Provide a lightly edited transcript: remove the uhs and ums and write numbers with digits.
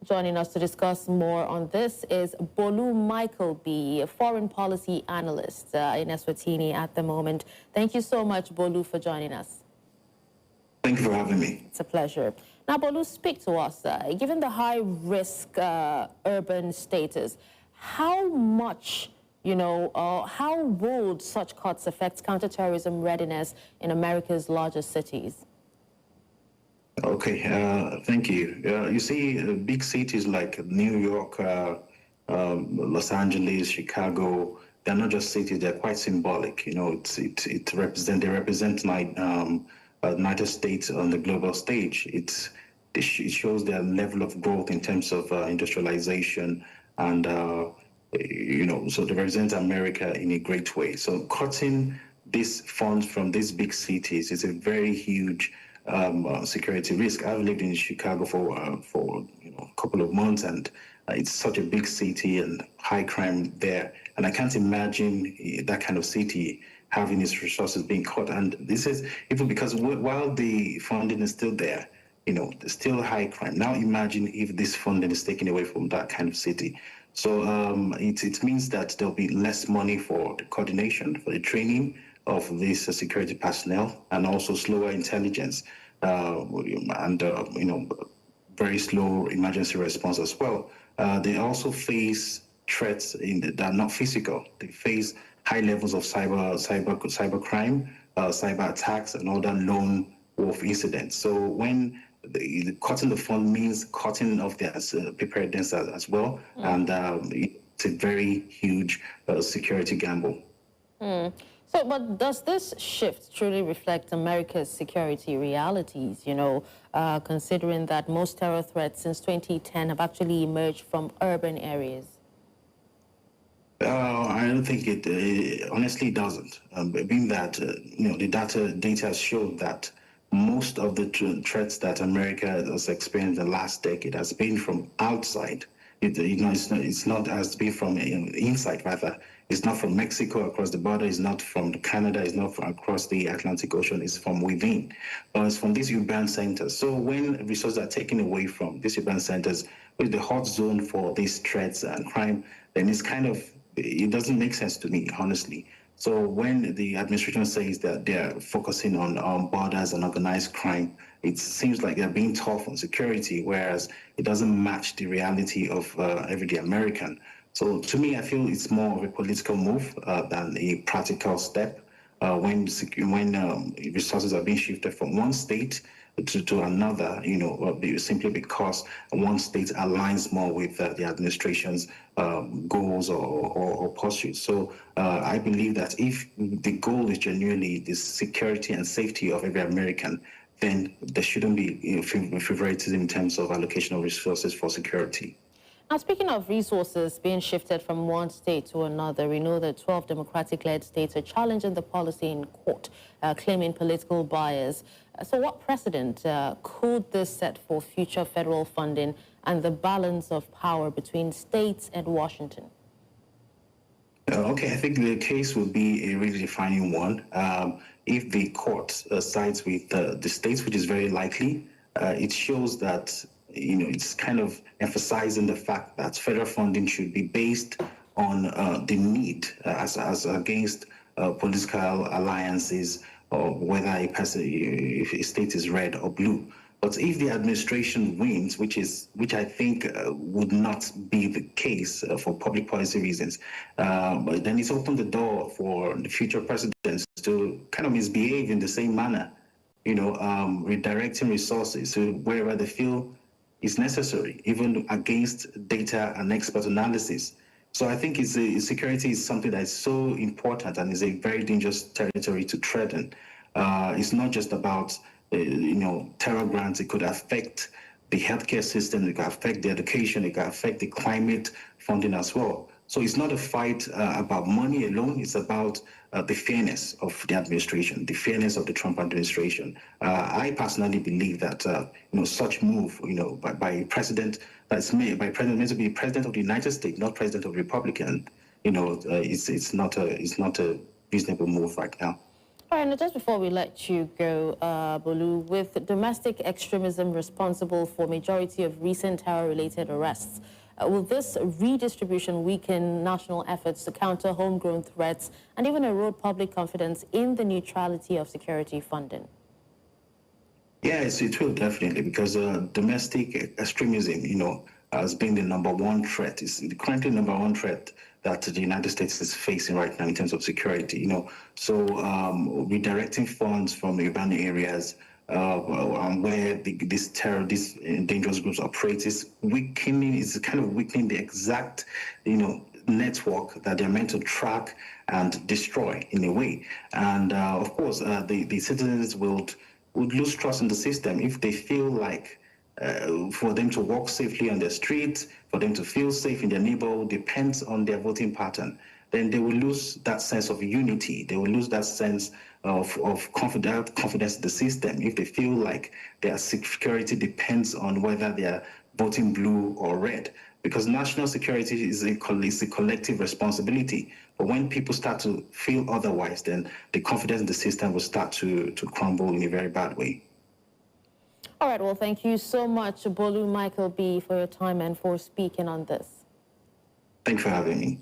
Joining us to discuss more on this is Bolu Michael-Biyi, a foreign policy analyst in Eswatini at the moment. Thank you so much, Bolu, for joining us. Thank you for having me. It's a pleasure. Now, Bolu, speak to us. Given the high-risk urban status, how much, how would such cuts affect counterterrorism readiness in America's largest cities? Okay, thank you. You see, big cities like New York, Los Angeles, Chicago, they're not just cities, they're quite symbolic. You know, they represent United States on the global stage. It shows their level of growth in terms of industrialization and, so they represent America in a great way. So cutting these funds from these big cities is a very huge security risk. I've lived in Chicago for a couple of months, and it's such a big city and high crime there. And I can't imagine that kind of city having its resources being cut. And this is even because while the funding is still there, there's still high crime. Now imagine if this funding is taken away from that kind of city. So it means that there'll be less money for the coordination, for the training of these security personnel, and also slower intelligence and very slow emergency response as well. They also face threats that are not physical. They face high levels of cyber crime, cyber attacks, and other lone wolf incidents. So when cutting the fund means cutting of their preparedness as well, and it's a very huge security gamble. So, but does this shift truly reflect America's security realities, considering that most terror threats since 2010 have actually emerged from urban areas? I don't think it honestly doesn't. Being that, the data show that most of the threats that America has experienced in the last decade has been from outside. It's not as been from inside, rather. It's not from Mexico across the border. It's not from Canada. It's not from across the Atlantic Ocean. It's from within. It's from these urban centers. So when resources are taken away from these urban centers, with the hot zone for these threats and crime, then it doesn't make sense to me, honestly. So when the administration says that they're focusing on borders and organized crime, it seems like they're being tough on security, whereas it doesn't match the reality of everyday American. So to me, I feel it's more of a political move than a practical step when resources are being shifted from one state to another, simply because one state aligns more with the administration's goals or pursuits. So I believe that if the goal is genuinely the security and safety of every American, then there shouldn't be favoritism in terms of allocation of resources for security. Now, speaking of resources being shifted from one state to another, we know that 12 Democratic-led states are challenging the policy in court, claiming political bias. So what precedent could this set for future federal funding and the balance of power between states and Washington? Okay, I think the case will be a really defining one. If the court sides with the states, which is very likely, it shows that it's kind of emphasizing the fact that federal funding should be based on the need as against political alliances, or whether if a state is red or blue. But if the administration wins, which I think would not be the case for public policy reasons, but then it's opened the door for the future presidents to kind of misbehave in the same manner, redirecting resources to wherever they feel is necessary, even against data and expert analysis. So I think security is something that is so important and is a very dangerous territory to tread in. It's not just about terror grants. It could affect the healthcare system. It could affect the education. It could affect the climate funding as well. So it's not a fight about money alone. It's about the fairness of the administration, the fairness of the Trump administration. I personally believe that such move, by a president that's made by president meant to be president of the United States, not president of the Republican, it's not a reasonable move right now. All right, now just before we let you go, Bolu, with domestic extremism responsible for majority of recent terror-related arrests, will this redistribution weaken national efforts to counter homegrown threats and even erode public confidence in the neutrality of security funding? Yes, it will definitely, because domestic extremism, has been the number one threat. It's currently the number one threat that the United States is facing right now in terms of security. So redirecting funds from urban areas where these dangerous groups operate is kind of weakening the exact, network that they're meant to track and destroy in a way. And of course, the citizens would lose trust in the system if they feel like for them to walk safely on the streets, for them to feel safe in their neighborhood depends on their voting pattern. Then they will lose that sense of unity. They will lose that sense of confidence in the system if they feel like their security depends on whether they are voting blue or red. Because national security is a collective responsibility. But when people start to feel otherwise, then the confidence in the system will start to crumble in a very bad way. All right, well, thank you so much, Bolu Michael-Biyi, for your time and for speaking on this. Thanks for having me.